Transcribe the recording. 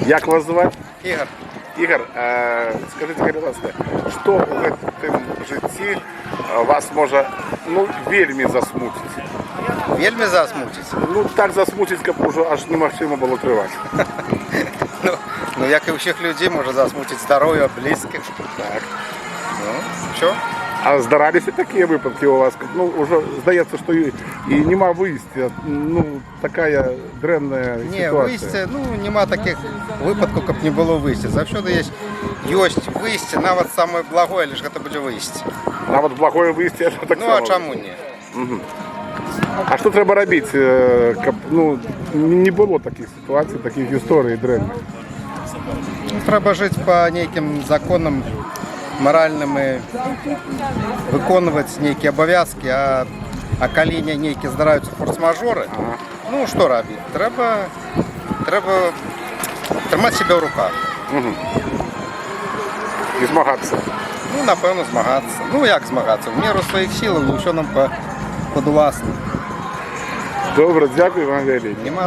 Як вас звати? Ігор, Ігор, скажіть, будь ласка, що у гэтым житті вас може вельми засмутити? вельми засмутить. Ну так засмутить, як уже аж неможливо було тривати. Ну, як і у всіх людей, може засмутить здоров'я близьких. Так. Ну, що? А здаралися такі випадки у вас? Ну, вже здається, що і нема виїзду. Ну, така дренна Ні, ситуація. виїзді, нема таких випадків, як не було виїзді. Завжди є виїзді, навіть саме благое, лише це буде виїзді. Навіть благое виїзді, це так Ну, само. а чому ні? А що треба робити, щоб не було таких ситуацій, таких історій дренних? Ну, треба жити по неким законам моральними, виконувати які обов'язки, а коли які здараються форс-мажори, ну що робити? Треба тримати себе в руках. І змагатися. Ну, напевно, змагатися. Ну, як змагатися? В міру своїх сил, але що нам подуласно. Добре, дякую вам, Валерій. Нема за